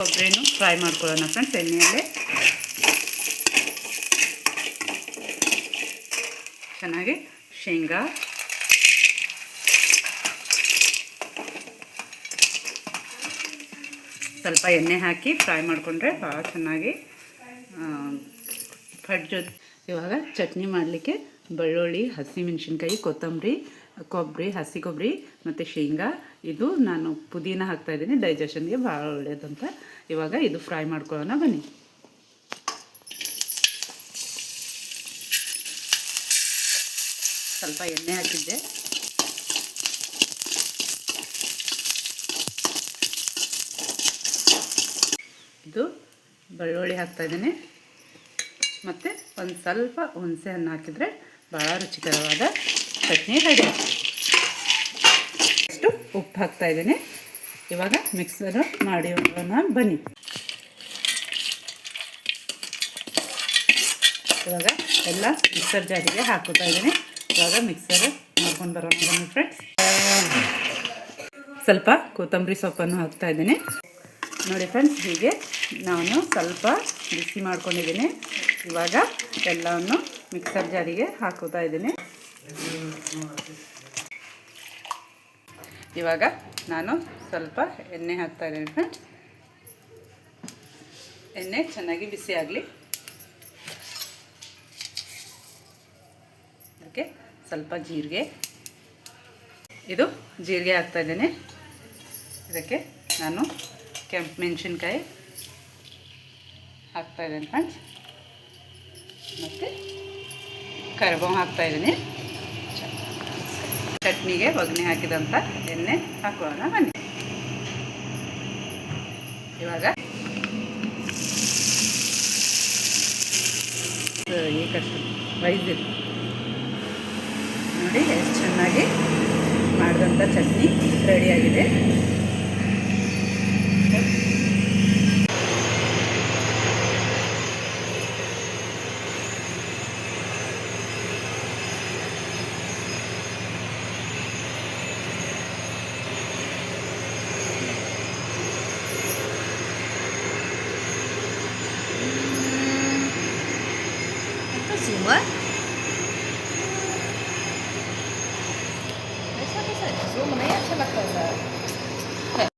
ಕೊಬ್ಬರಿನೂ fry ಮಾಡ್ಕೊಳ್ಳೋಣ friends ಎಣ್ಣೆಯಲ್ಲೇ. ಚೆನ್ನಾಗಿ ಶೇಂಗಾ, ಸ್ವಲ್ಪ ಎಣ್ಣೆ ಹಾಕಿ ಫ್ರೈ ಮಾಡಿಕೊಂಡ್ರೆ ಭಾಳ ಚೆನ್ನಾಗಿ ಜೊತೆ. ಇವಾಗ ಚಟ್ನಿ ಮಾಡಲಿಕ್ಕೆ ಬೆಳ್ಳುಳ್ಳಿ, ಹಸಿಮೆಣಸಿನ್ಕಾಯಿ, ಕೊಬ್ಬರಿ, ಹಸಿ ಕೊಬ್ಬರಿ ಮತ್ತು ಶೇಂಗಾ, ಇದು ನಾನು ಪುದೀನ ಹಾಕ್ತಾಯಿದ್ದೀನಿ, ಡೈಜೆಷನ್ಗೆ ಭಾಳ ಒಳ್ಳೆಯದಂತ. ಇವಾಗ ಇದು ಫ್ರೈ ಮಾಡ್ಕೊಳ್ಳೋಣ ಬನ್ನಿ. ಸ್ವಲ್ಪ ಎಣ್ಣೆ ಹಾಕಿದ್ದೆ. ಇದು ಬೆಳ್ಳುಳ್ಳಿ ಹಾಕ್ತಾಯಿದ್ದೀನಿ ಮತ್ತು ಒಂದು ಸ್ವಲ್ಪ ಹುಣಸೆ ಹಣ್ಣು ಹಾಕಿದರೆ ಭಾಳ ರುಚಿಕರವಾದ ಚಟ್ನಿ ರೆಡಿ. ಅಷ್ಟು ಉಪ್ಪು ಹಾಕ್ತಾಯಿದ್ದೀನಿ. ಇವಾಗ ಮಿಕ್ಸರ್ ಮಾಡೋಣ ಬನ್ನಿ. ಇವಾಗ ಎಲ್ಲ ಮಿಕ್ಸರ್ ಜಾರಿಗೆ ಹಾಕೋತಾ ಇದ್ದೀನಿ. ಇವಾಗ ಮಿಕ್ಸರ್ ಮಾಡ್ಕೊಂಡು ಬರೋಣ ಬನ್ನಿ ಫ್ರೆಂಡ್ಸ್. ಸ್ವಲ್ಪ ಕೊತ್ತಂಬರಿ ಸೊಪ್ಪನ್ನು ಹಾಕ್ತಾಯಿದ್ದೀನಿ. ನೋಡಿ ಫ್ರೆಂಡ್ಸ್, ಹೀಗೆ ನಾನು ಸ್ವಲ್ಪ ಬಿಸಿ ಮಾಡ್ಕೊಂಡಿದ್ದೀನಿ. ಇವಾಗ ಎಲ್ಲವನ್ನು ಮಿಕ್ಸರ್ ಜಾರಿಗೆ ಹಾಕೋತಾ ಇದ್ದೀನಿ. ಇವಾಗ ನಾನು ಸ್ವಲ್ಪ ಎಣ್ಣೆ ಹಾಕ್ತಾಯಿದ್ದೀನಿ ಫ್ರೆಂಡ್ಸ್. ಎಣ್ಣೆ ಚೆನ್ನಾಗಿ ಬಿಸಿ ಆಗಲಿ. ಅದಕ್ಕೆ ಸ್ವಲ್ಪ ಜೀರಿಗೆ, ಇದು ಜೀರಿಗೆ ಹಾಕ್ತಾಯಿದ್ದೀನಿ. ಇದಕ್ಕೆ ನಾನು ಕೆಂಪು ಮೆಣಸಿನ್ಕಾಯಿ ಹಾಕ್ತಾಯಿದ್ದೀನಿ ಫ್ರೆಂಡ್ಸ್, ಮತ್ತು ಕರಿಬೇವು ಹಾಕ್ತಾಯಿದ್ದೀನಿ. ಚಟ್ನಿಗೆ ಒಗ್ಗರಣೆ ಹಾಕಿದಂಥ ಎಣ್ಣೆ ಹಾಕೋಣ ಬನ್ನಿ. ಇವಾಗ ಈ ಕಷ್ಟ ವೈದ್ಯರು ನೋಡಿ ಎಷ್ಟು ಚೆನ್ನಾಗಿ ಮಾಡಿದಂಥ ಚಟ್ನಿ ರೆಡಿಯಾಗಿದೆ. Zoomer